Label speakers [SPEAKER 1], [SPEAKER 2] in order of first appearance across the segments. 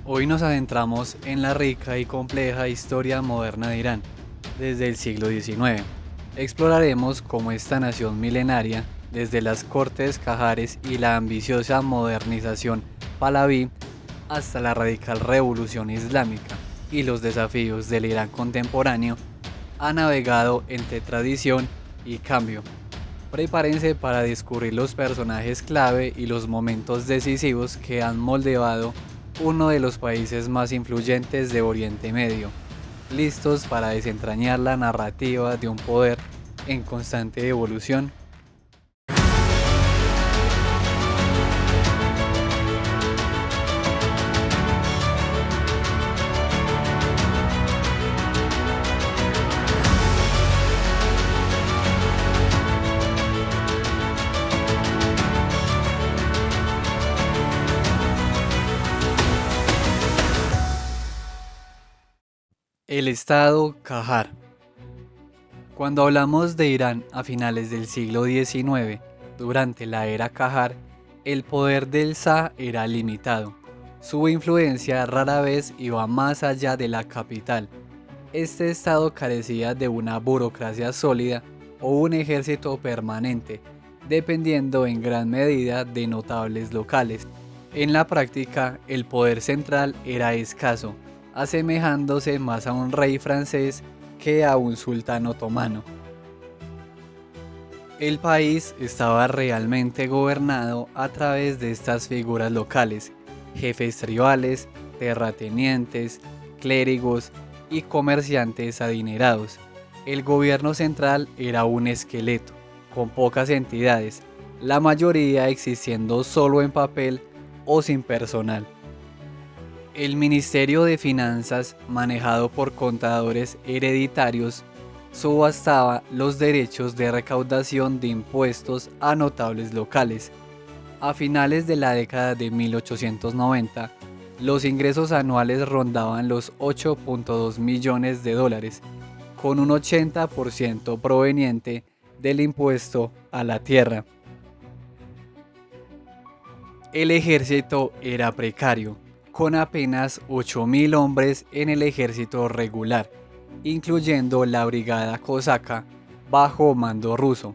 [SPEAKER 1] Hoy nos adentramos en la rica y compleja historia moderna de Irán, desde el siglo XIX. Exploraremos cómo esta nación milenaria, desde las cortes cajares y la ambiciosa modernización pahlaví hasta la radical revolución islámica y los desafíos del Irán contemporáneo, ha navegado entre tradición y cambio. Prepárense para descubrir los personajes clave y los momentos decisivos que han moldeado uno de los países más influyentes de Oriente Medio, listos para desentrañar la narrativa de un poder en constante evolución. El estado Qajar. Cuando hablamos de Irán a finales del siglo XIX, durante la era Qajar, el poder del Shah era limitado. Su influencia rara vez iba más allá de la capital. Este estado carecía de una burocracia sólida o un ejército permanente, dependiendo en gran medida de notables locales. En la práctica, el poder central era escaso, asemejándose más a un rey francés que a un sultán otomano. El país estaba realmente gobernado a través de estas figuras locales, jefes tribales, terratenientes, clérigos y comerciantes adinerados. El gobierno central era un esqueleto, con pocas entidades, la mayoría existiendo solo en papel o sin personal. El Ministerio de Finanzas, manejado por contadores hereditarios, subastaba los derechos de recaudación de impuestos a notables locales. A finales de la década de 1890, los ingresos anuales rondaban los 8.2 millones de dólares, con un 80% proveniente del impuesto a la tierra. El ejército era precario, con apenas 8.000 hombres en el ejército regular, incluyendo la brigada cosaca bajo mando ruso.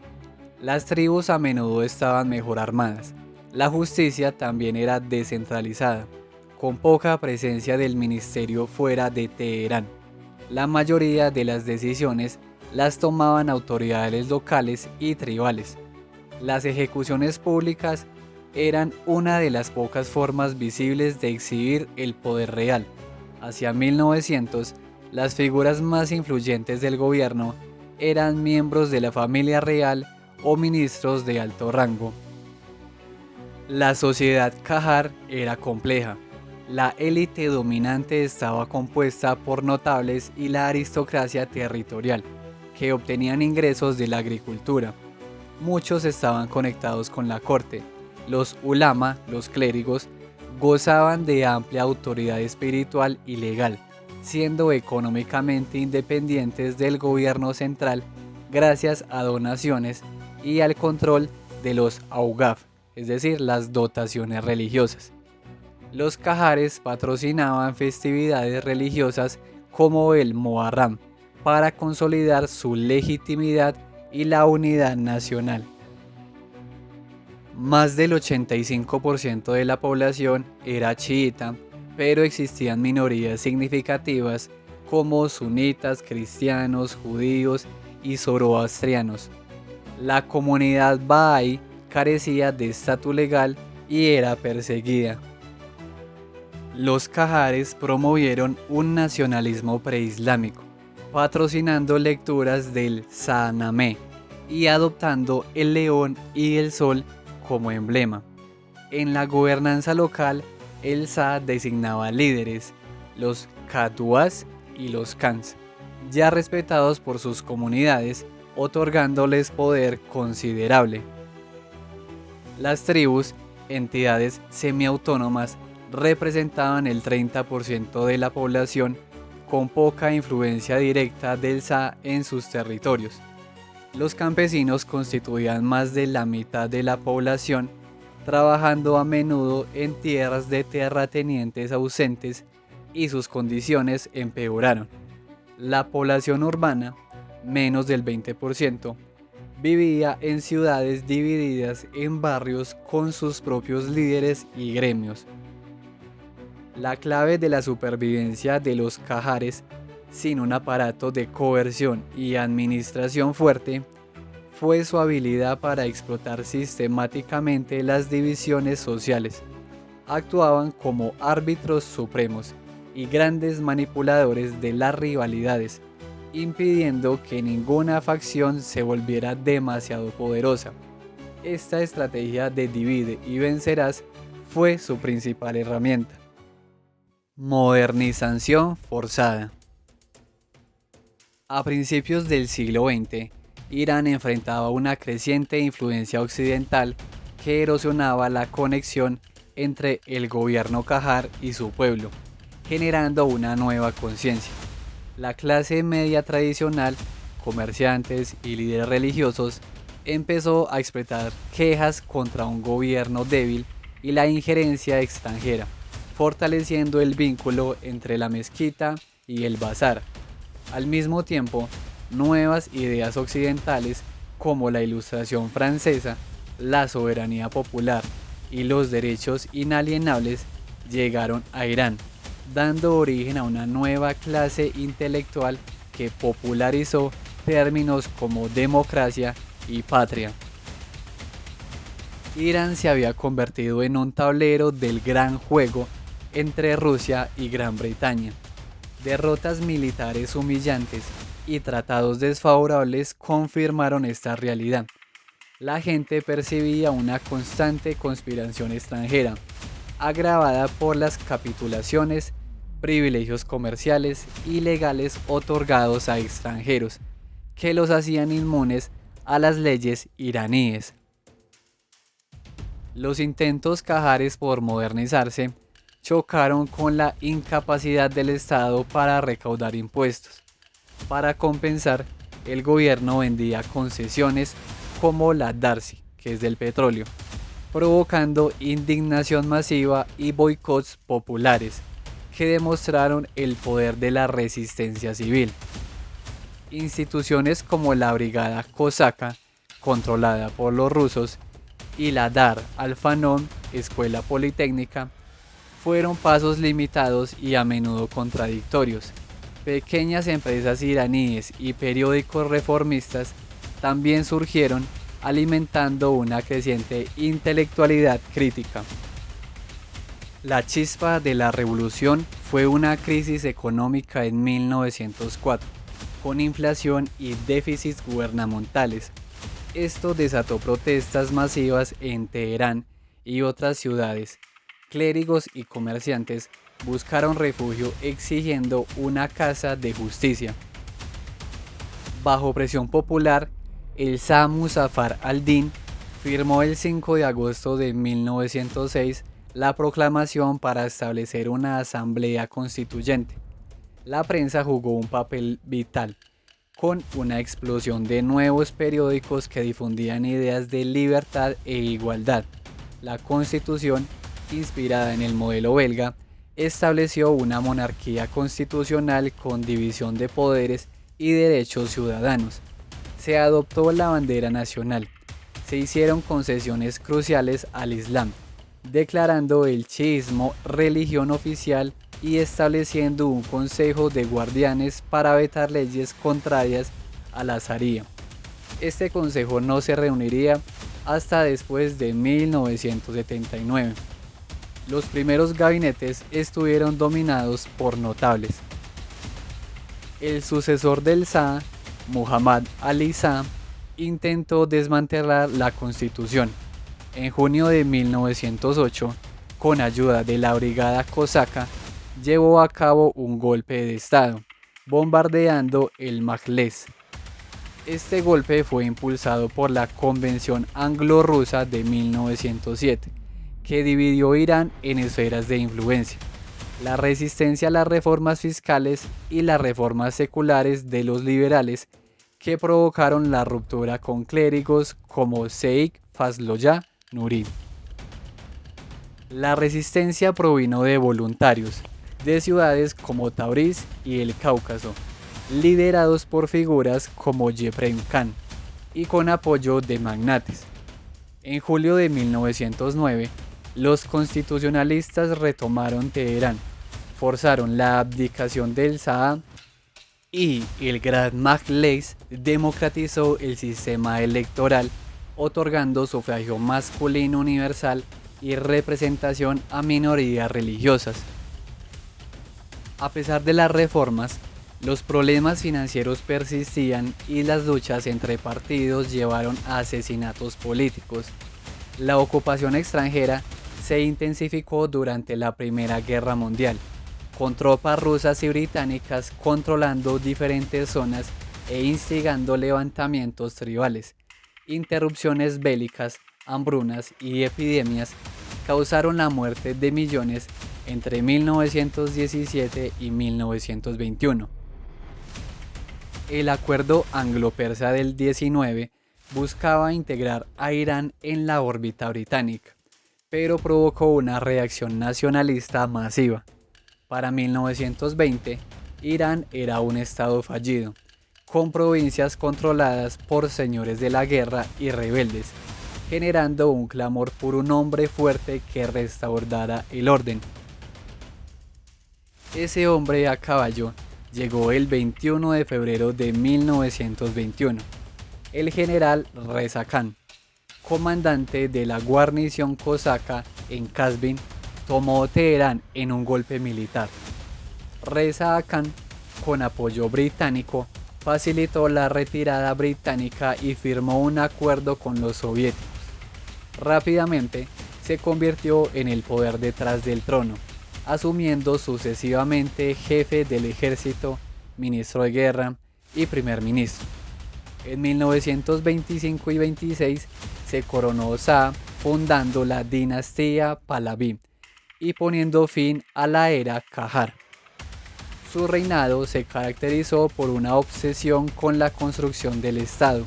[SPEAKER 1] Las tribus a menudo estaban mejor armadas. La justicia también era descentralizada, con poca presencia del ministerio fuera de Teherán. La mayoría de las decisiones las tomaban autoridades locales y tribales. Las ejecuciones públicas eran una de las pocas formas visibles de exhibir el poder real. Hacia 1900, las figuras más influyentes del gobierno eran miembros de la familia real o ministros de alto rango. La sociedad Qajar era compleja. La élite dominante estaba compuesta por notables y la aristocracia territorial, que obtenían ingresos de la agricultura. Muchos estaban conectados con la corte. Los ulama, los clérigos, gozaban de amplia autoridad espiritual y legal, siendo económicamente independientes del gobierno central gracias a donaciones y al control de los augaf, es decir, las dotaciones religiosas. Los qajares patrocinaban festividades religiosas como el Muharram para consolidar su legitimidad y la unidad nacional. Más del 85% de la población era chiita, pero existían minorías significativas como sunitas, cristianos, judíos y zoroastrianos. La comunidad Bahá'í carecía de estatus legal y era perseguida. Los qajares promovieron un nacionalismo preislámico, patrocinando lecturas del Shahnameh y adoptando el león y el sol como emblema. En la gobernanza local, el Shah designaba líderes, los Qadduas y los Khans, ya respetados por sus comunidades, otorgándoles poder considerable. Las tribus, entidades semiautónomas, representaban el 30% de la población, con poca influencia directa del Shah en sus territorios. Los campesinos constituían más de la mitad de la población trabajando a menudo en tierras de terratenientes ausentes, y sus condiciones empeoraron. La población urbana, menos del 20%, vivía en ciudades divididas en barrios con sus propios líderes y gremios. La clave de la supervivencia de los Cajares, sin un aparato de coerción y administración fuerte, fue su habilidad para explotar sistemáticamente las divisiones sociales. Actuaban como árbitros supremos y grandes manipuladores de las rivalidades, impidiendo que ninguna facción se volviera demasiado poderosa. Esta estrategia de divide y vencerás fue su principal herramienta. Modernización forzada. A principios del siglo XX, Irán enfrentaba una creciente influencia occidental que erosionaba la conexión entre el gobierno Qajar y su pueblo, generando una nueva conciencia. La clase media tradicional, comerciantes y líderes religiosos, empezó a expresar quejas contra un gobierno débil y la injerencia extranjera, fortaleciendo el vínculo entre la mezquita y el bazar. Al mismo tiempo, nuevas ideas occidentales como la Ilustración francesa, la soberanía popular y los derechos inalienables llegaron a Irán, dando origen a una nueva clase intelectual que popularizó términos como democracia y patria. Irán se había convertido en un tablero del gran juego entre Rusia y Gran Bretaña. Derrotas militares humillantes y tratados desfavorables confirmaron esta realidad. La gente percibía una constante conspiración extranjera, agravada por las capitulaciones, privilegios comerciales y legales otorgados a extranjeros, que los hacían inmunes a las leyes iraníes. Los intentos qajares por modernizarse chocaron con la incapacidad del Estado para recaudar impuestos. Para compensar, el gobierno vendía concesiones como la Darcy, que es del petróleo, provocando indignación masiva y boicots populares que demostraron el poder de la resistencia civil. Instituciones como la Brigada Cosaca, controlada por los rusos, y la Dar al-Fanón, escuela politécnica, fueron pasos limitados y a menudo contradictorios. Pequeñas empresas iraníes y periódicos reformistas también surgieron, alimentando una creciente intelectualidad crítica. La chispa de la revolución fue una crisis económica en 1904, con inflación y déficits gubernamentales. Esto desató protestas masivas en Teherán y otras ciudades. Clérigos y comerciantes buscaron refugio exigiendo una casa de justicia. Bajo presión popular, el Shah Muzaffar al-Din firmó el 5 de agosto de 1906 la proclamación para establecer una asamblea constituyente. La prensa jugó un papel vital, con una explosión de nuevos periódicos que difundían ideas de libertad e igualdad. La Constitución, inspirada en el modelo belga, estableció una monarquía constitucional con división de poderes y derechos ciudadanos. Se adoptó la bandera nacional. Se hicieron concesiones cruciales al Islam, declarando el chiismo religión oficial y estableciendo un consejo de guardianes para vetar leyes contrarias a la Sharia. Este consejo no se reuniría hasta después de 1979. Los primeros gabinetes estuvieron dominados por notables. El sucesor del Shah, Muhammad Ali Shah, intentó desmantelar la constitución. En junio de 1908, con ayuda de la Brigada Cosaca, llevó a cabo un golpe de estado, bombardeando el Majles. Este golpe fue impulsado por la Convención Anglo-Rusa de 1907, que dividió Irán en esferas de influencia: la resistencia a las reformas fiscales y las reformas seculares de los liberales, que provocaron la ruptura con clérigos como Sheikh Fazlollah Nuri. La resistencia provino de voluntarios de ciudades como Tabriz y el Cáucaso, liderados por figuras como Yefrem Khan y con apoyo de magnates. En julio de 1909, los constitucionalistas retomaron Teherán, forzaron la abdicación del Shah y el Gran Majlis democratizó el sistema electoral, otorgando sufragio masculino universal y representación a minorías religiosas. A pesar de las reformas, los problemas financieros persistían y las luchas entre partidos llevaron a asesinatos políticos. La ocupación extranjera se intensificó durante la Primera Guerra Mundial, con tropas rusas y británicas controlando diferentes zonas e instigando levantamientos tribales. Interrupciones bélicas, hambrunas y epidemias causaron la muerte de millones entre 1917 y 1921. El acuerdo anglo-persa del 19 buscaba integrar a Irán en la órbita británica, pero provocó una reacción nacionalista masiva. Para 1920, Irán era un estado fallido, con provincias controladas por señores de la guerra y rebeldes, generando un clamor por un hombre fuerte que restaurara el orden. Ese hombre a caballo llegó el 21 de febrero de 1921, el general Reza Khan, comandante de la guarnición cosaca en Kazvin, tomó Teherán en un golpe militar. Reza Khan, con apoyo británico, facilitó la retirada británica y firmó un acuerdo con los soviéticos. Rápidamente se convirtió en el poder detrás del trono, asumiendo sucesivamente jefe del ejército, ministro de guerra y primer ministro. En 1925 y 26 se coronó Shah, fundando la dinastía Pahlaví y poniendo fin a la era Qajar. Su reinado se caracterizó por una obsesión con la construcción del Estado,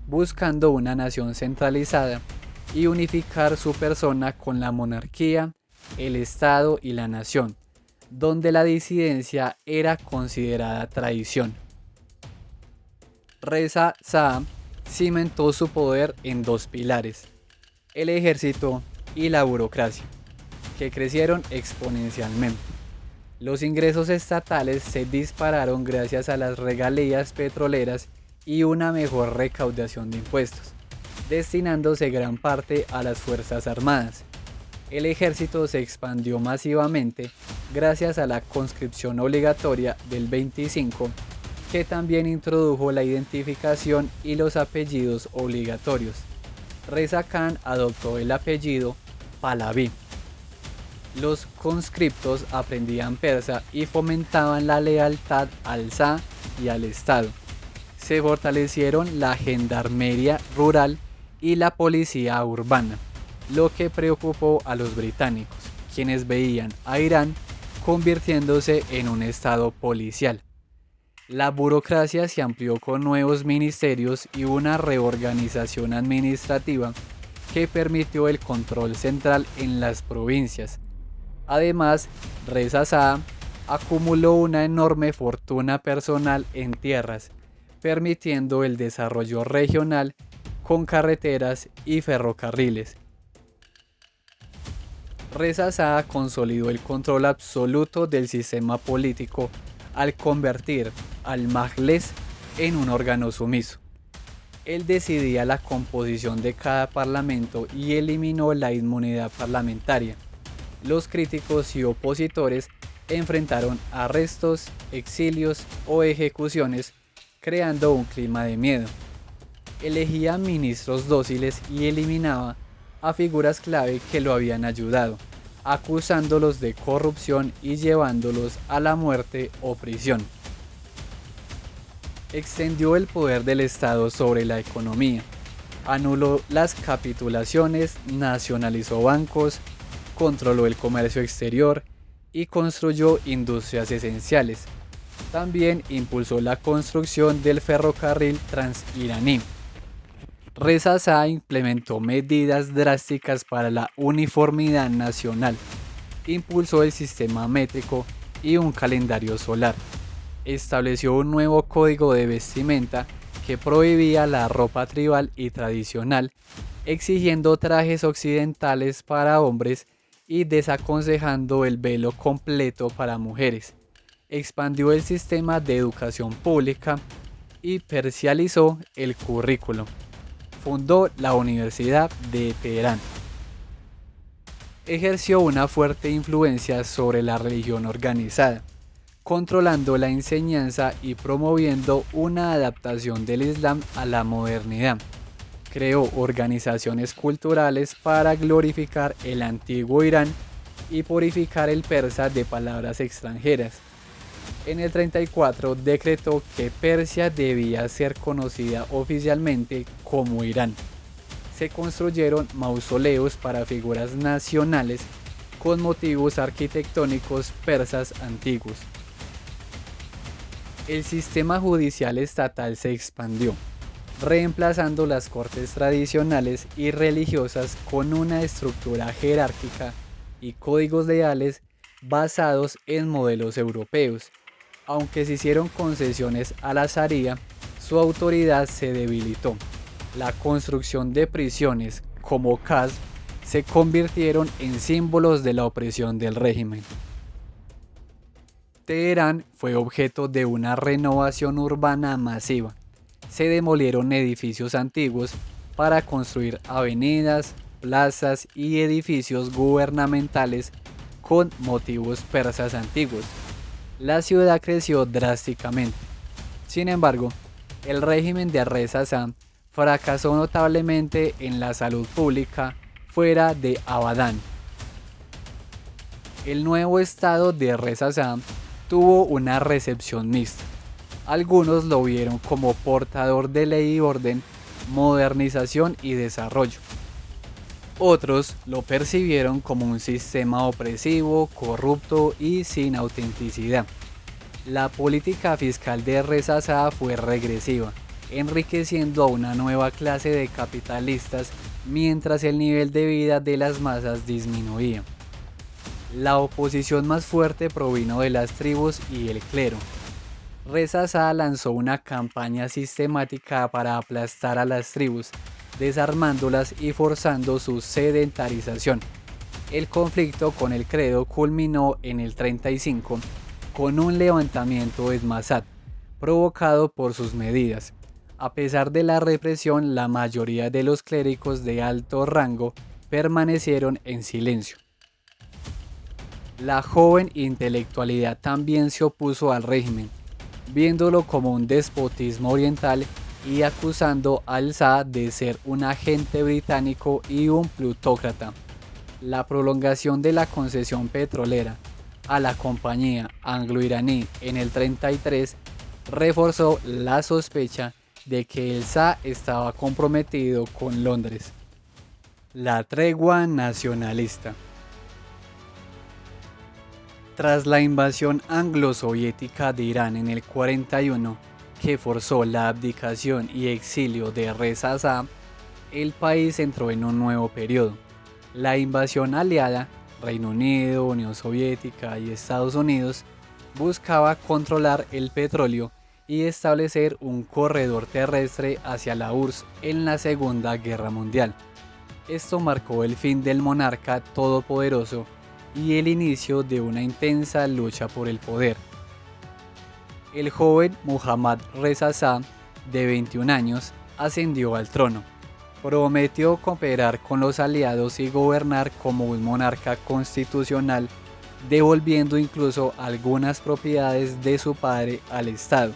[SPEAKER 1] buscando una nación centralizada y unificar su persona con la monarquía, el Estado y la nación, donde la disidencia era considerada traición. Reza Shah cimentó su poder en dos pilares, el ejército y la burocracia, que crecieron exponencialmente. Los ingresos estatales se dispararon gracias a las regalías petroleras y una mejor recaudación de impuestos, destinándose gran parte a las Fuerzas Armadas. El ejército se expandió masivamente gracias a la conscripción obligatoria del 25, que también introdujo la identificación y los apellidos obligatorios. Reza Khan adoptó el apellido Pahlaví. Los conscriptos aprendían persa y fomentaban la lealtad al Shah y al Estado. Se fortalecieron la gendarmería rural y la policía urbana, lo que preocupó a los británicos, quienes veían a Irán convirtiéndose en un estado policial. La burocracia se amplió con nuevos ministerios y una reorganización administrativa que permitió el control central en las provincias. Además, Reza Shah acumuló una enorme fortuna personal en tierras, permitiendo el desarrollo regional con carreteras y ferrocarriles. Reza Shah consolidó el control absoluto del sistema político al convertir al Majlis en un órgano sumiso. Él decidía la composición de cada parlamento y eliminó la inmunidad parlamentaria. Los críticos y opositores enfrentaron arrestos, exilios o ejecuciones, creando un clima de miedo. Elegía ministros dóciles y eliminaba a figuras clave que lo habían ayudado, acusándolos de corrupción y llevándolos a la muerte o prisión. Extendió el poder del Estado sobre la economía, anuló las capitulaciones, nacionalizó bancos, controló el comercio exterior y construyó industrias esenciales. También impulsó la construcción del ferrocarril transiraní. Reza Shah implementó medidas drásticas para la uniformidad nacional, impulsó el sistema métrico y un calendario solar. Estableció un nuevo código de vestimenta que prohibía la ropa tribal y tradicional, exigiendo trajes occidentales para hombres y desaconsejando el velo completo para mujeres. Expandió el sistema de educación pública y parcializó el currículo. Fundó la Universidad de Teherán. Ejerció una fuerte influencia sobre la religión organizada, controlando la enseñanza y promoviendo una adaptación del Islam a la modernidad. Creó organizaciones culturales para glorificar el antiguo Irán y purificar el persa de palabras extranjeras. En el 34 decretó que Persia debía ser conocida oficialmente como Irán. Se construyeron mausoleos para figuras nacionales con motivos arquitectónicos persas antiguos. El sistema judicial estatal se expandió, reemplazando las cortes tradicionales y religiosas con una estructura jerárquica y códigos leales basados en modelos europeos. Aunque se hicieron concesiones a la Sharia, su autoridad se debilitó. La construcción de prisiones como Qasr se convirtieron en símbolos de la opresión del régimen. Teherán fue objeto de una renovación urbana masiva. Se demolieron edificios antiguos para construir avenidas, plazas y edificios gubernamentales con motivos persas antiguos. La ciudad creció drásticamente. Sin embargo, el régimen de Reza Shah fracasó notablemente en la salud pública fuera de Abadán. El nuevo estado de Reza Shah tuvo una recepción mixta. Algunos lo vieron como portador de ley y orden, modernización y desarrollo. Otros lo percibieron como un sistema opresivo, corrupto y sin autenticidad. La política fiscal de Reza Shah fue regresiva, enriqueciendo a una nueva clase de capitalistas mientras el nivel de vida de las masas disminuía. La oposición más fuerte provino de las tribus y el clero. Reza Shah lanzó una campaña sistemática para aplastar a las tribus, desarmándolas y forzando su sedentarización. El conflicto con el clero culminó en el 35 con un levantamiento en Masad, provocado por sus medidas. A pesar de la represión, la mayoría de los clérigos de alto rango permanecieron en silencio. La joven intelectualidad también se opuso al régimen, viéndolo como un despotismo oriental y acusando al Shah de ser un agente británico y un plutócrata. La prolongación de la concesión petrolera a la compañía anglo-iraní en el 33 reforzó la sospecha de que el Shah estaba comprometido con Londres. La tregua nacionalista. Tras la invasión anglo-soviética de Irán en el 41, que forzó la abdicación y exilio de Reza Shah, el país entró en un nuevo periodo. La invasión aliada, Reino Unido, Unión Soviética y Estados Unidos, buscaba controlar el petróleo y establecer un corredor terrestre hacia la URSS en la Segunda Guerra Mundial. Esto marcó el fin del monarca todopoderoso y el inicio de una intensa lucha por el poder. El joven Muhammad Reza Shah, de 21 años, ascendió al trono. Prometió cooperar con los aliados y gobernar como un monarca constitucional, devolviendo incluso algunas propiedades de su padre al Estado.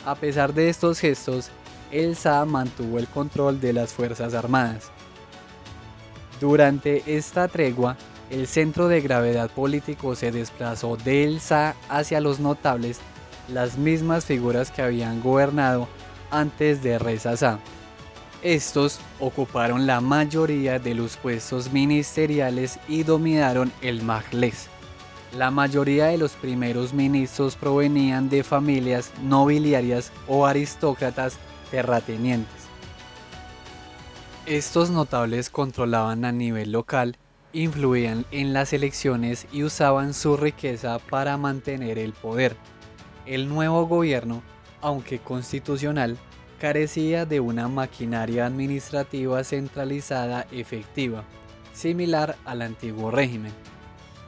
[SPEAKER 1] A pesar de estos gestos, el Shah mantuvo el control de las Fuerzas Armadas. Durante esta tregua, el centro de gravedad político se desplazó del Shah hacia los notables, las mismas figuras que habían gobernado antes de Reza Shah. Estos ocuparon la mayoría de los puestos ministeriales y dominaron el Majles. La mayoría de los primeros ministros provenían de familias nobiliarias o aristócratas terratenientes. Estos notables controlaban a nivel local, influían en las elecciones y usaban su riqueza para mantener el poder. El nuevo gobierno, aunque constitucional, carecía de una maquinaria administrativa centralizada efectiva, similar al antiguo régimen.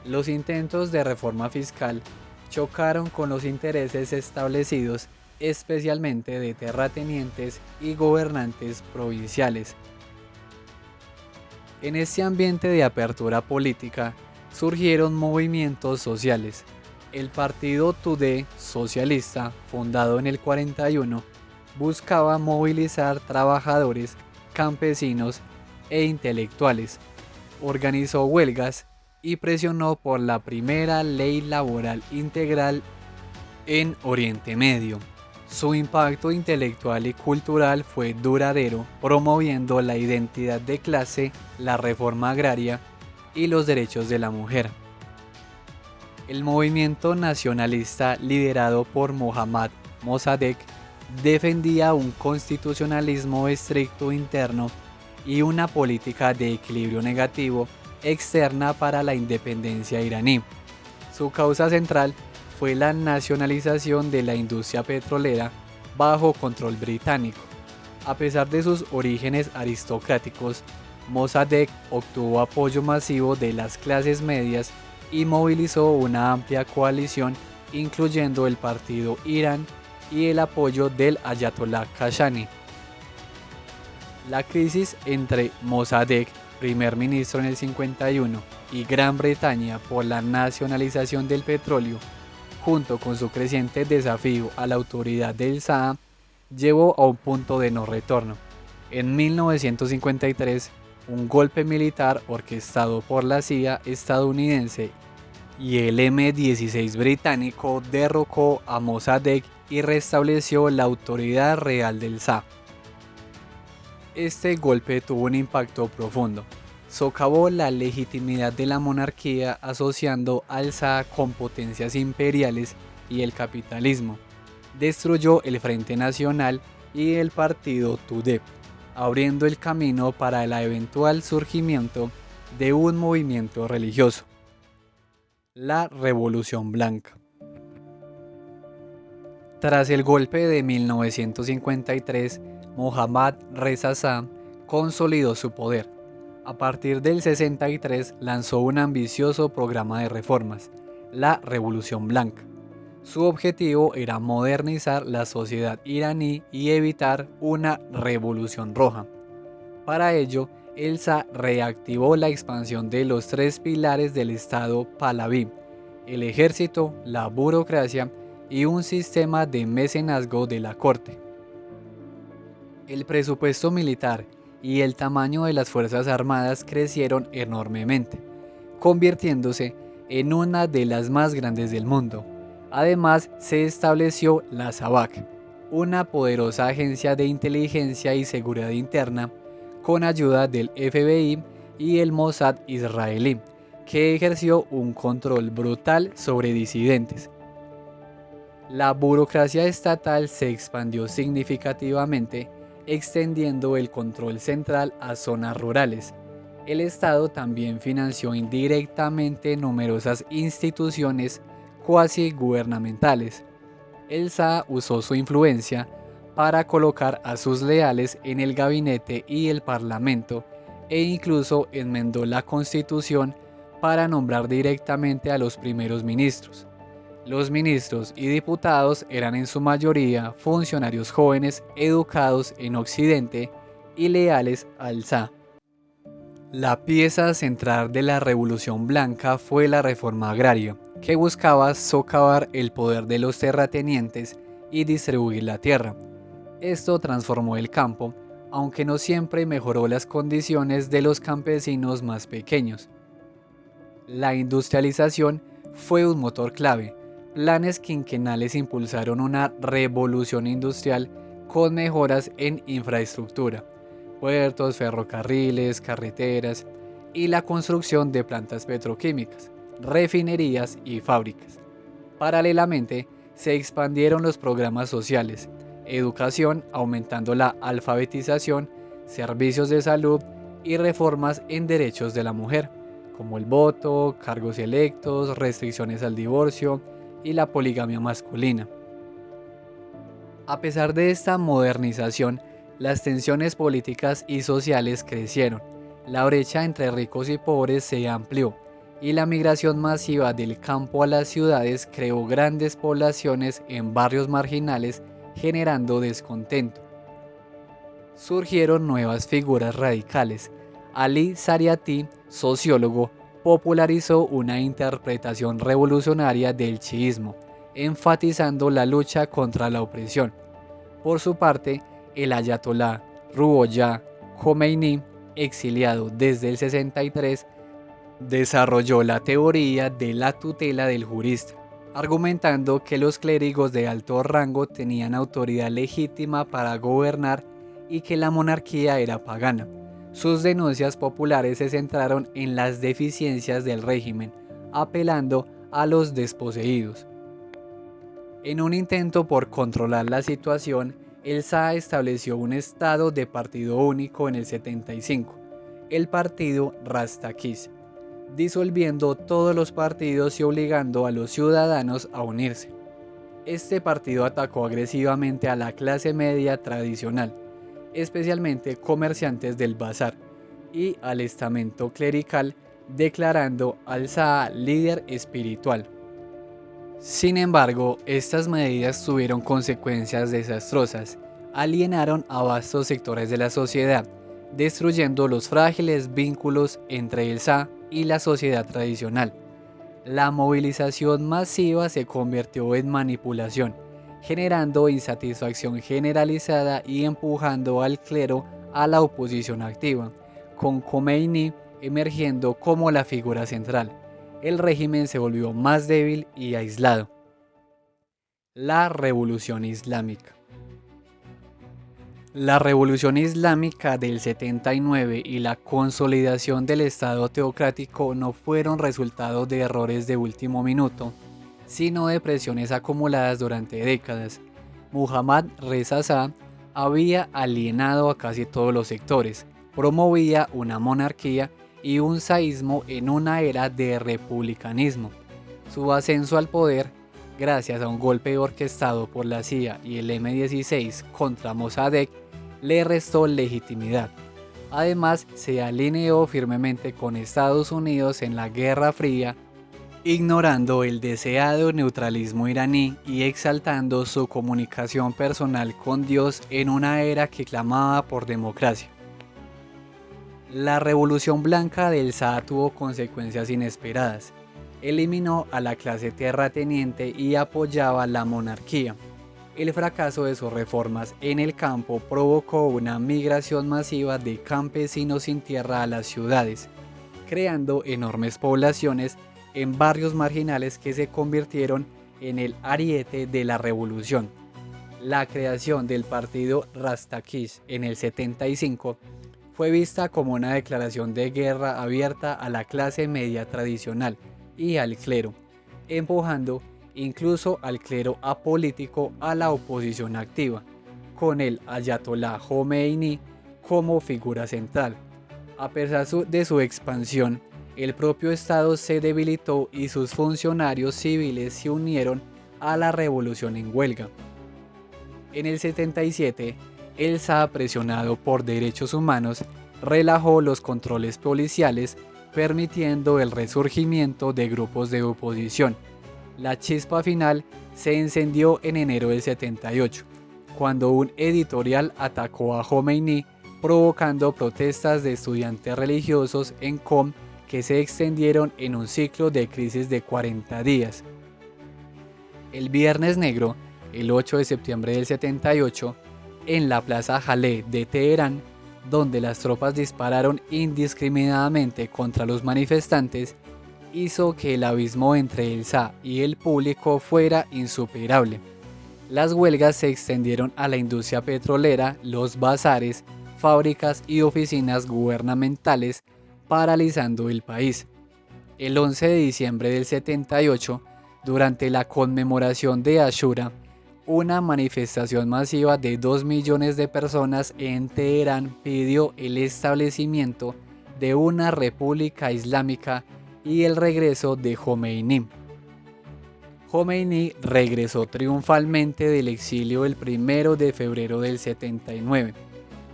[SPEAKER 1] Los intentos de reforma fiscal chocaron con los intereses establecidos, especialmente de terratenientes y gobernantes provinciales. En este ambiente de apertura política surgieron movimientos sociales. El partido Tudé socialista, fundado en el 41, buscaba movilizar trabajadores, campesinos e intelectuales. Organizó huelgas y presionó por la primera ley laboral integral en Oriente Medio. Su impacto intelectual y cultural fue duradero, promoviendo la identidad de clase, la reforma agraria y los derechos de la mujer. El movimiento nacionalista liderado por Mohammad Mossadegh defendía un constitucionalismo estricto interno y una política de equilibrio negativo externa para la independencia iraní. Su causa central fue la nacionalización de la industria petrolera bajo control británico. A pesar de sus orígenes aristocráticos, Mossadegh obtuvo apoyo masivo de las clases medias y movilizó una amplia coalición, incluyendo el partido Irán y el apoyo del Ayatollah Kashani. La crisis entre Mossadegh, primer ministro en el 51, y Gran Bretaña por la nacionalización del petróleo, junto con su creciente desafío a la autoridad del Shah, llevó a un punto de no retorno. En 1953, un golpe militar orquestado por la CIA estadounidense y el M-16 británico derrocó a Mossadegh y restableció la autoridad real del Shah. Este golpe tuvo un impacto profundo. Socavó la legitimidad de la monarquía asociando al Shah con potencias imperiales y el capitalismo. Destruyó el Frente Nacional y el partido Tudeh, abriendo el camino para el eventual surgimiento de un movimiento religioso, la Revolución Blanca. Tras el golpe de 1953, Mohammad Reza Shah consolidó su poder. A partir del 63 lanzó un ambicioso programa de reformas, la Revolución Blanca. Su objetivo era modernizar la sociedad iraní y evitar una revolución roja. Para ello, el Shah reactivó la expansión de los tres pilares del Estado Pahlaví: el ejército, la burocracia y un sistema de mecenazgo de la corte. El presupuesto militar y el tamaño de las Fuerzas Armadas crecieron enormemente, convirtiéndose en una de las más grandes del mundo. Además, se estableció la SAVAK, una poderosa agencia de inteligencia y seguridad interna, con ayuda del FBI y el Mossad israelí, que ejerció un control brutal sobre disidentes. La burocracia estatal se expandió significativamente, extendiendo el control central a zonas rurales. El Estado también financió indirectamente numerosas instituciones cuasi gubernamentales. El Shah usó su influencia para colocar a sus leales en el gabinete y el parlamento, e incluso enmendó la constitución para nombrar directamente a los primeros ministros. Los ministros y diputados eran en su mayoría funcionarios jóvenes educados en Occidente y leales al Shah. La pieza central de la Revolución Blanca fue la reforma agraria, que buscaba socavar el poder de los terratenientes y distribuir la tierra. Esto transformó el campo, aunque no siempre mejoró las condiciones de los campesinos más pequeños. La industrialización fue un motor clave. Planes quinquenales impulsaron una revolución industrial con mejoras en infraestructura, puertos, ferrocarriles, carreteras y la construcción de plantas petroquímicas, refinerías y fábricas. Paralelamente, se expandieron los programas sociales, educación aumentando la alfabetización, servicios de salud y reformas en derechos de la mujer, como el voto, cargos electos, restricciones al divorcio y la poligamia masculina. A pesar de esta modernización, las tensiones políticas y sociales crecieron, la brecha entre ricos y pobres se amplió, y la migración masiva del campo a las ciudades creó grandes poblaciones en barrios marginales, generando descontento. Surgieron nuevas figuras radicales. Ali Zariati, sociólogo, popularizó una interpretación revolucionaria del chiismo, enfatizando la lucha contra la opresión. Por su parte, el ayatolá Ruhollah Khomeini, exiliado desde el 63, desarrolló la teoría de la tutela del jurista, argumentando que los clérigos de alto rango tenían autoridad legítima para gobernar y que la monarquía era pagana. Sus denuncias populares se centraron en las deficiencias del régimen, apelando a los desposeídos. En un intento por controlar la situación, el Shah estableció un estado de partido único en el 75, el partido Rastakhiz, disolviendo todos los partidos y obligando a los ciudadanos a unirse. Este partido atacó agresivamente a la clase media tradicional, especialmente comerciantes del bazar, y al estamento clerical, declarando al Shah líder espiritual. Sin embargo, estas medidas tuvieron consecuencias desastrosas, alienaron a vastos sectores de la sociedad, destruyendo los frágiles vínculos entre el Shah y la sociedad tradicional. La movilización masiva se convirtió en manipulación, generando insatisfacción generalizada y empujando al clero a la oposición activa, con Khomeini emergiendo como la figura central. El régimen se volvió más débil y aislado. La Revolución Islámica. La Revolución Islámica del 79 y la consolidación del Estado teocrático no fueron resultado de errores de último minuto, sino de presiones acumuladas durante décadas. Muhammad Reza Shah había alienado a casi todos los sectores, promovía una monarquía y un saísmo en una era de republicanismo. Su ascenso al poder, gracias a un golpe orquestado por la CIA y el M-16 contra Mossadegh, le restó legitimidad. Además, se alineó firmemente con Estados Unidos en la Guerra Fría, ignorando el deseado neutralismo iraní y exaltando su comunicación personal con Dios en una era que clamaba por democracia. La Revolución Blanca del Shah tuvo consecuencias inesperadas. Eliminó a la clase terrateniente y apoyaba la monarquía. El fracaso de sus reformas en el campo provocó una migración masiva de campesinos sin tierra a las ciudades, creando enormes poblaciones en barrios marginales que se convirtieron en el ariete de la revolución. La creación del partido Rastakhiz en el 75 fue vista como una declaración de guerra abierta a la clase media tradicional y al clero, empujando incluso al clero apolítico a la oposición activa, con el ayatolá Khomeini como figura central. A pesar de su expansión, el propio Estado se debilitó y sus funcionarios civiles se unieron a la revolución en huelga. En el 77, el Shah, presionado por derechos humanos, relajó los controles policiales, permitiendo el resurgimiento de grupos de oposición. La chispa final se encendió en enero del 78, cuando un editorial atacó a Khomeini, provocando protestas de estudiantes religiosos en Qom que se extendieron en un ciclo de crisis de 40 días. El Viernes Negro, el 8 de septiembre del 78, en la Plaza Jaleh de Teherán, donde las tropas dispararon indiscriminadamente contra los manifestantes, hizo que el abismo entre el Shah y el público fuera insuperable. Las huelgas se extendieron a la industria petrolera, los bazares, fábricas y oficinas gubernamentales, paralizando el país. El 11 de diciembre del 78, durante la conmemoración de Ashura, una manifestación masiva de 2 millones de personas en Teherán pidió el establecimiento de una república islámica y el regreso de Jomeini. Jomeini regresó triunfalmente del exilio el 1 de febrero del 79,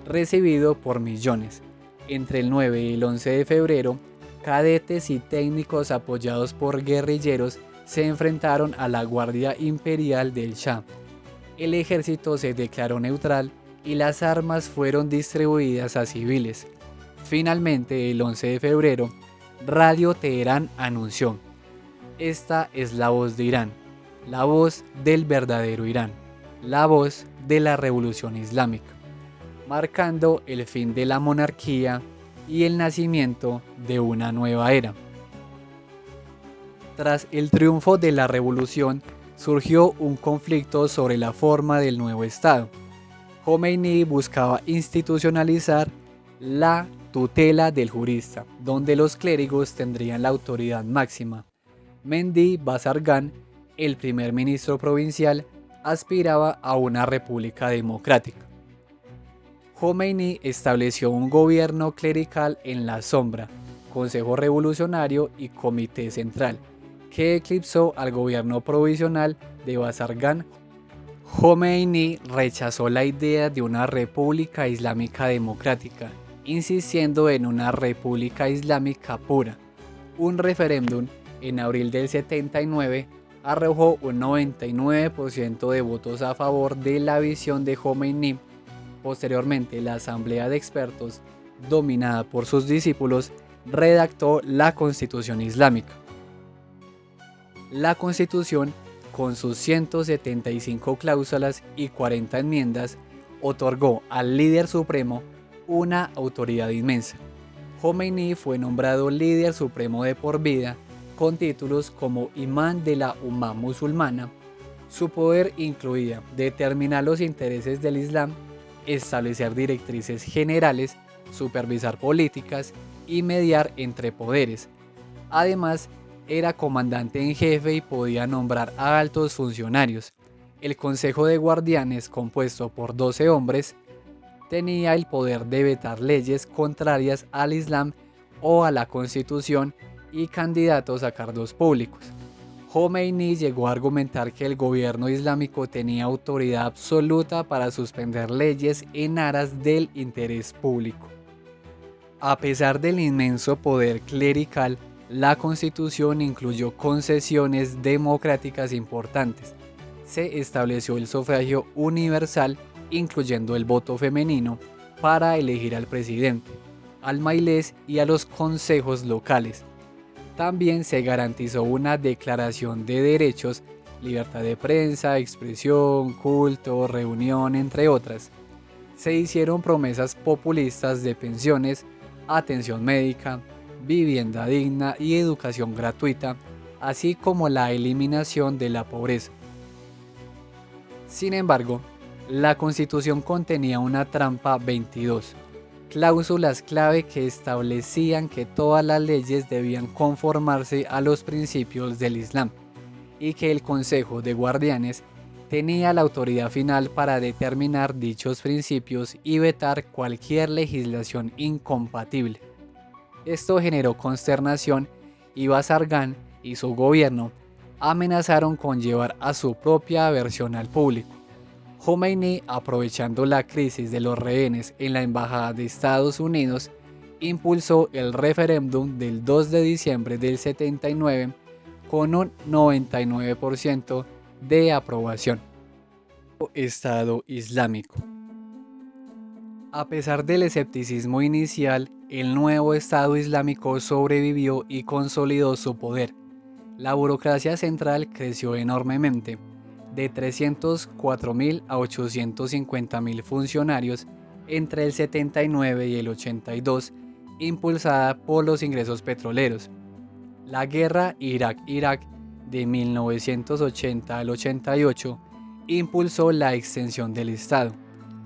[SPEAKER 1] recibido por millones. Entre el 9 y el 11 de febrero, cadetes y técnicos apoyados por guerrilleros se enfrentaron a la Guardia Imperial del Shah. El ejército se declaró neutral y las armas fueron distribuidas a civiles. Finalmente, el 11 de febrero, Radio Teherán anunció: "Esta es la voz de Irán, la voz del verdadero Irán, la voz de la revolución islámica", marcando el fin de la monarquía y el nacimiento de una nueva era. Tras el triunfo de la revolución, surgió un conflicto sobre la forma del nuevo Estado. Jomeini buscaba institucionalizar la tutela del jurista, donde los clérigos tendrían la autoridad máxima. Mehdi Bazargan, el primer ministro provincial, aspiraba a una república democrática. Jomeini estableció un gobierno clerical en la sombra, Consejo Revolucionario y Comité Central, que eclipsó al gobierno provisional de Bazargan. Jomeini rechazó la idea de una república islámica democrática, insistiendo en una república islámica pura. Un referéndum en abril del 79 arrojó un 99% de votos a favor de la visión de Jomeini. Posteriormente, la Asamblea de Expertos, dominada por sus discípulos, redactó la Constitución Islámica. La Constitución, con sus 175 cláusulas y 40 enmiendas, otorgó al líder supremo una autoridad inmensa. Jomeini fue nombrado líder supremo de por vida, con títulos como imán de la Umma musulmana. Su poder incluía determinar los intereses del Islam, establecer directrices generales, supervisar políticas y mediar entre poderes. Además, era comandante en jefe y podía nombrar a altos funcionarios. El Consejo de Guardianes, compuesto por 12 hombres, tenía el poder de vetar leyes contrarias al Islam o a la Constitución y candidatos a cargos públicos. Jomeini llegó a argumentar que el gobierno islámico tenía autoridad absoluta para suspender leyes en aras del interés público. A pesar del inmenso poder clerical, la Constitución incluyó concesiones democráticas importantes. Se estableció el sufragio universal, incluyendo el voto femenino, para elegir al presidente, al mailés y a los consejos locales. También se garantizó una declaración de derechos, libertad de prensa, expresión, culto, reunión, entre otras. Se hicieron promesas populistas de pensiones, atención médica, vivienda digna y educación gratuita, así como la eliminación de la pobreza. Sin embargo, la Constitución contenía una trampa 22, cláusulas clave que establecían que todas las leyes debían conformarse a los principios del Islam y que el Consejo de Guardianes tenía la autoridad final para determinar dichos principios y vetar cualquier legislación incompatible. Esto generó consternación y Bazargan y su gobierno amenazaron con llevar a su propia versión al público. Jomeini, aprovechando la crisis de los rehenes en la Embajada de Estados Unidos, impulsó el referéndum del 2 de diciembre del 79 con un 99% de aprobación. Estado Islámico. A pesar del escepticismo inicial, el nuevo Estado Islámico sobrevivió y consolidó su poder. La burocracia central creció enormemente, de 304.000 a 850.000 funcionarios entre el 79 y el 82, impulsada por los ingresos petroleros. La guerra Irak-Irak de 1980 al 88 impulsó la extensión del Estado.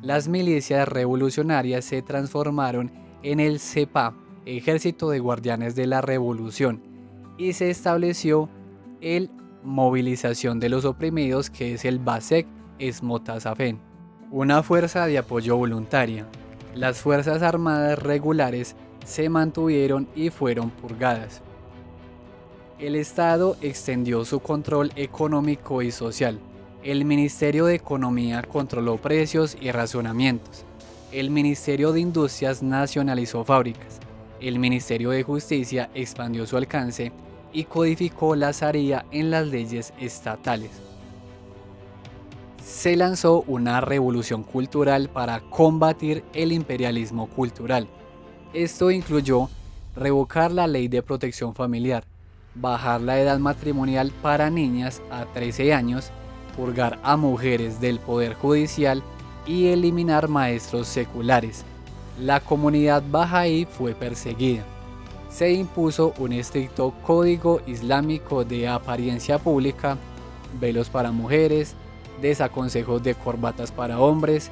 [SPEAKER 1] Las milicias revolucionarias se transformaron en el Sepah, Ejército de Guardianes de la Revolución, y se estableció el Movilización de los Oprimidos, que es el BASEC, Esmotazafen, una fuerza de apoyo voluntaria. Las Fuerzas Armadas regulares se mantuvieron y fueron purgadas. El Estado extendió su control económico y social. El Ministerio de Economía controló precios y racionamientos. El Ministerio de Industrias nacionalizó fábricas. El Ministerio de Justicia expandió su alcance y codificó la Sharia en las leyes estatales. Se lanzó una revolución cultural para combatir el imperialismo cultural. Esto incluyó revocar la ley de protección familiar, bajar la edad matrimonial para niñas a 13 años, purgar a mujeres del poder judicial y eliminar maestros seculares. La comunidad bahaí fue perseguida. Se impuso un estricto código islámico de apariencia pública, velos para mujeres, desaconsejos de corbatas para hombres.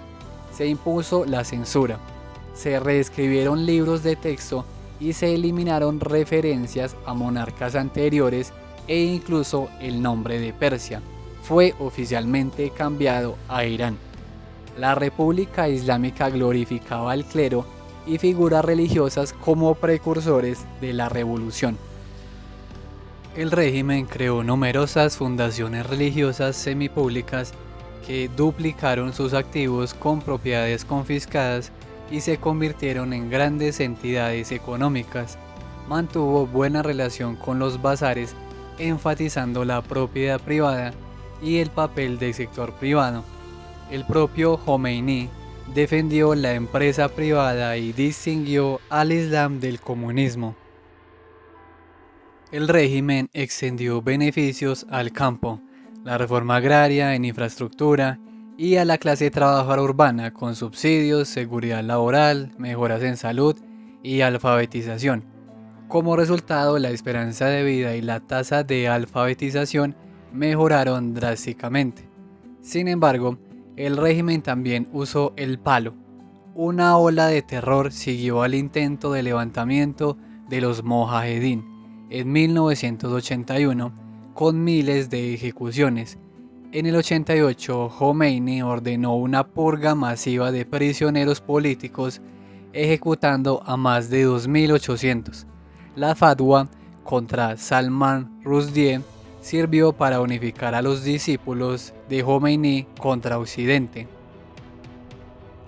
[SPEAKER 1] Se impuso la censura. Se reescribieron libros de texto y se eliminaron referencias a monarcas anteriores e incluso el nombre de Persia fue oficialmente cambiado a Irán. La República Islámica glorificaba al clero y figuras religiosas como precursores de la revolución. El régimen creó numerosas fundaciones religiosas semipúblicas que duplicaron sus activos con propiedades confiscadas y se convirtieron en grandes entidades económicas. Mantuvo buena relación con los bazares, enfatizando la propiedad privada y el papel del sector privado. El propio Jomeini defendió la empresa privada y distinguió al Islam del comunismo. El régimen extendió beneficios al campo, la reforma agraria en infraestructura y a la clase trabajadora urbana con subsidios, seguridad laboral, mejoras en salud y alfabetización. Como resultado, la esperanza de vida y la tasa de alfabetización mejoraron drásticamente. Sin embargo, el régimen también usó el palo. Una ola de terror siguió al intento de levantamiento de los Mojahedin en 1981 con miles de ejecuciones. En el 88, Jomeini ordenó una purga masiva de prisioneros políticos, ejecutando a más de 2.800. La fatwa contra Salman Rushdie sirvió para unificar a los discípulos de Jomeini contra Occidente.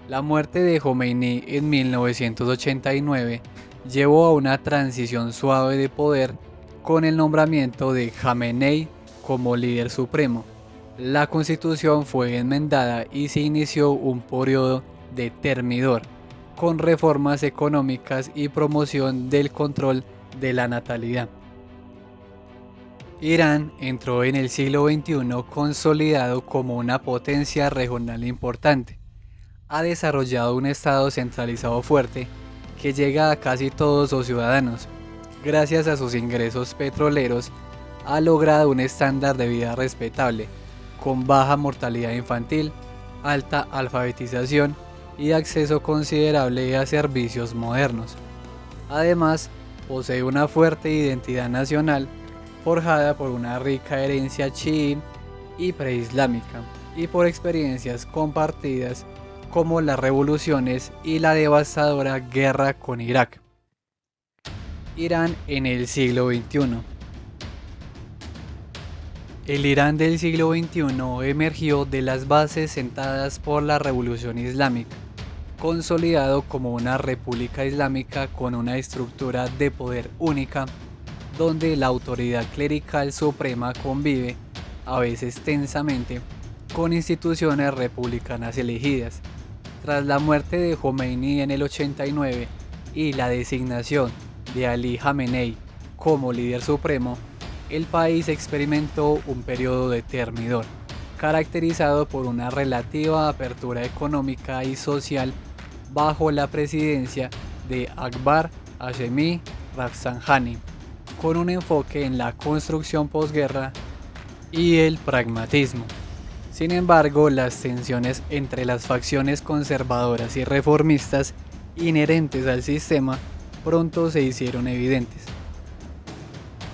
[SPEAKER 1] La muerte de Jomeini en 1989 llevó a una transición suave de poder con el nombramiento de Jamenei como líder supremo. La constitución fue enmendada y se inició un periodo de termidor, con reformas económicas y promoción del control de la natalidad. Irán entró en el siglo XXI consolidado como una potencia regional importante. Ha desarrollado un estado centralizado fuerte que llega a casi todos los ciudadanos. Gracias a sus ingresos petroleros, ha logrado un estándar de vida respetable, con baja mortalidad infantil, alta alfabetización y acceso considerable a servicios modernos. Además, posee una fuerte identidad nacional forjada por una rica herencia chií y preislámica y por experiencias compartidas como las revoluciones y la devastadora guerra con Irak. Irán en el siglo XXI. El Irán del siglo XXI emergió de las bases sentadas por la Revolución Islámica, consolidado como una república islámica con una estructura de poder única, donde la autoridad clerical suprema convive, a veces tensamente, con instituciones republicanas elegidas. Tras la muerte de Jomeini en el 89 y la designación de Ali Jamenei como líder supremo, el país experimentó un periodo de termidor, caracterizado por una relativa apertura económica y social bajo la presidencia de Akbar Hashemi Rafsanjani, con un enfoque en la construcción posguerra y el pragmatismo. Sin embargo, las tensiones entre las facciones conservadoras y reformistas inherentes al sistema pronto se hicieron evidentes.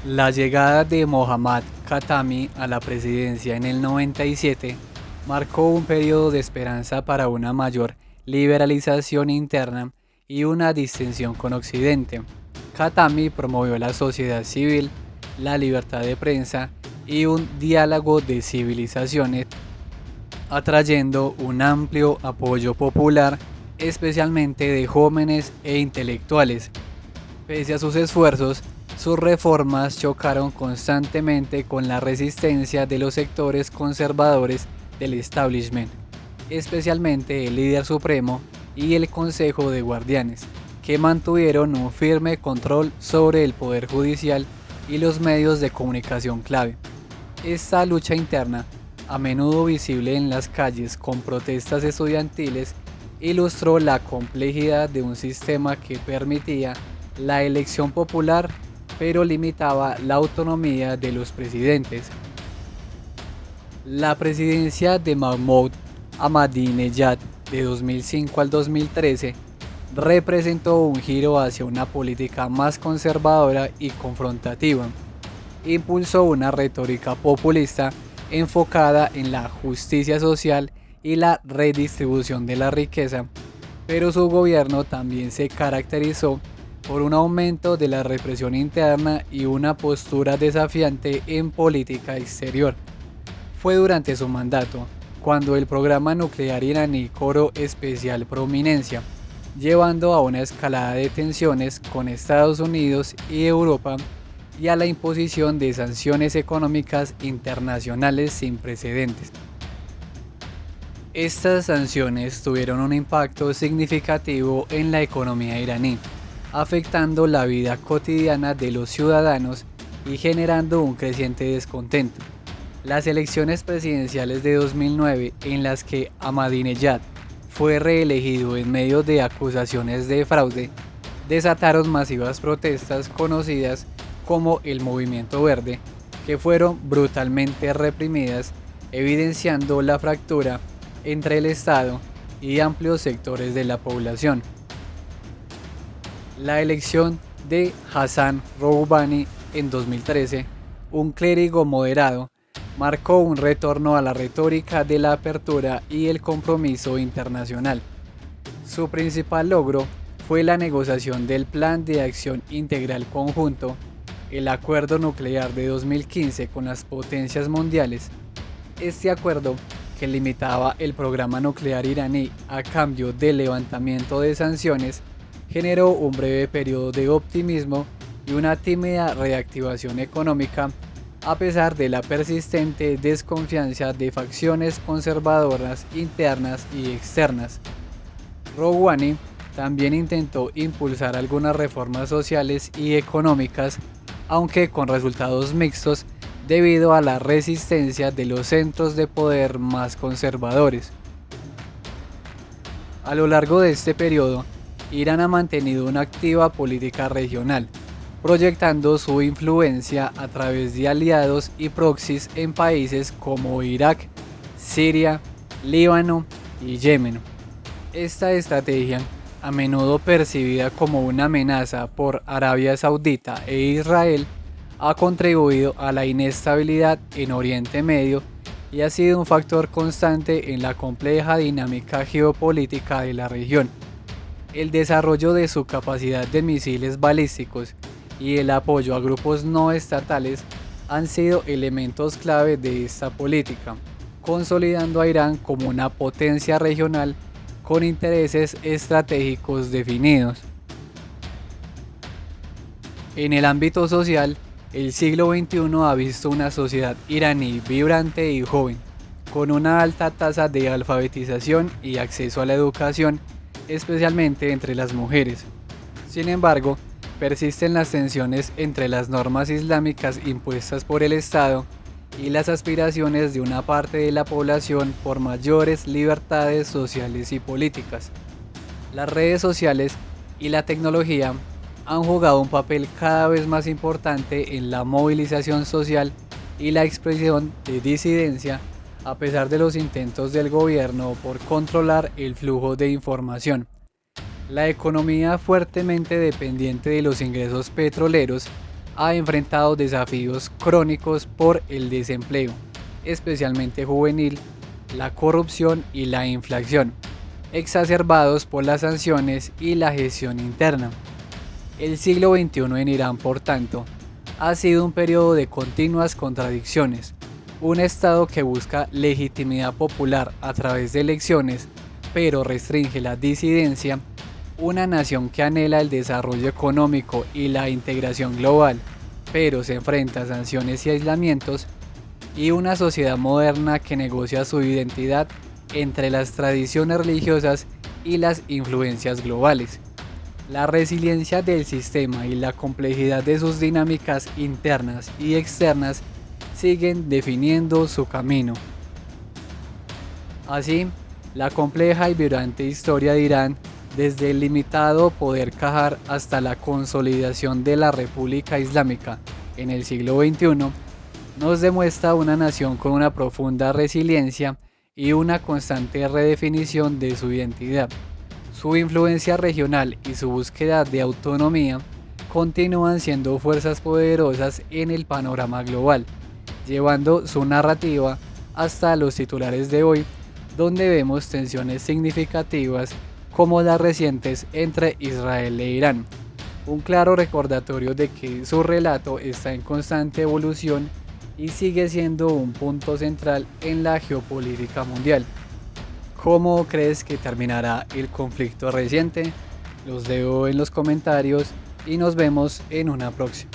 [SPEAKER 1] La llegada de Mohammad Khatami a la presidencia en el 97 marcó un periodo de esperanza para una mayor liberalización interna y una distensión con Occidente. Khatami promovió la sociedad civil, la libertad de prensa y un diálogo de civilizaciones, atrayendo un amplio apoyo popular, especialmente de jóvenes e intelectuales. Pese a sus esfuerzos, sus reformas chocaron constantemente con la resistencia de los sectores conservadores del establishment, especialmente el líder supremo y el Consejo de Guardianes, que mantuvieron un firme control sobre el poder judicial y los medios de comunicación clave. Esta lucha interna, a menudo visible en las calles con protestas estudiantiles, ilustró la complejidad de un sistema que permitía la elección popular pero limitaba la autonomía de los presidentes. La presidencia de Mahmoud Ahmadinejad de 2005 al 2013 representó un giro hacia una política más conservadora y confrontativa. Impulsó una retórica populista enfocada en la justicia social y la redistribución de la riqueza, pero su gobierno también se caracterizó por un aumento de la represión interna y una postura desafiante en política exterior. Fue durante su mandato cuando el programa nuclear iraní cobró especial prominencia, llevando a una escalada de tensiones con Estados Unidos y Europa y a la imposición de sanciones económicas internacionales sin precedentes. Estas sanciones tuvieron un impacto significativo en la economía iraní, afectando la vida cotidiana de los ciudadanos y generando un creciente descontento. Las elecciones presidenciales de 2009, en las que Ahmadinejad fue reelegido en medio de acusaciones de fraude, desataron masivas protestas conocidas como el Movimiento Verde, que fueron brutalmente reprimidas, evidenciando la fractura entre el Estado y amplios sectores de la población. La elección de Hassan Rouhani en 2013, un clérigo moderado, marcó un retorno a la retórica de la apertura y el compromiso internacional. Su principal logro fue la negociación del Plan de Acción Integral Conjunto, el Acuerdo Nuclear de 2015 con las potencias mundiales. Este acuerdo, que limitaba el programa nuclear iraní a cambio del levantamiento de sanciones, generó un breve periodo de optimismo y una tímida reactivación económica, a pesar de la persistente desconfianza de facciones conservadoras internas y externas. Rouhani también intentó impulsar algunas reformas sociales y económicas, aunque con resultados mixtos debido a la resistencia de los centros de poder más conservadores. A lo largo de este periodo, Irán ha mantenido una activa política regional, proyectando su influencia a través de aliados y proxies en países como Irak, Siria, Líbano y Yemen. Esta estrategia, a menudo percibida como una amenaza por Arabia Saudita e Israel, ha contribuido a la inestabilidad en Oriente Medio y ha sido un factor constante en la compleja dinámica geopolítica de la región. El desarrollo de su capacidad de misiles balísticos y el apoyo a grupos no estatales han sido elementos clave de esta política, consolidando a Irán como una potencia regional con intereses estratégicos definidos. En el ámbito social, el siglo XXI ha visto una sociedad iraní vibrante y joven, con una alta tasa de alfabetización y acceso a la educación, especialmente entre las mujeres. Sin embargo, persisten las tensiones entre las normas islámicas impuestas por el Estado y las aspiraciones de una parte de la población por mayores libertades sociales y políticas. Las redes sociales y la tecnología han jugado un papel cada vez más importante en la movilización social y la expresión de disidencia, a pesar de los intentos del gobierno por controlar el flujo de información. La economía fuertemente dependiente de los ingresos petroleros ha enfrentado desafíos crónicos por el desempleo, especialmente juvenil, la corrupción y la inflación, exacerbados por las sanciones y la gestión interna. El siglo XXI en Irán, por tanto, ha sido un periodo de continuas contradicciones, un Estado que busca legitimidad popular a través de elecciones, pero restringe la disidencia, una nación que anhela el desarrollo económico y la integración global, pero se enfrenta a sanciones y aislamientos, y una sociedad moderna que negocia su identidad entre las tradiciones religiosas y las influencias globales. La resiliencia del sistema y la complejidad de sus dinámicas internas y externas siguen definiendo su camino. Así, la compleja y vibrante historia de Irán, desde el limitado poder Qajar hasta la consolidación de la República Islámica en el siglo XXI, nos demuestra una nación con una profunda resiliencia y una constante redefinición de su identidad. Su influencia regional y su búsqueda de autonomía continúan siendo fuerzas poderosas en el panorama global, llevando su narrativa hasta los titulares de hoy, donde vemos tensiones significativas como las recientes entre Israel e Irán. Un claro recordatorio de que su relato está en constante evolución y sigue siendo un punto central en la geopolítica mundial. ¿Cómo crees que terminará el conflicto reciente? Los leo en los comentarios y nos vemos en una próxima.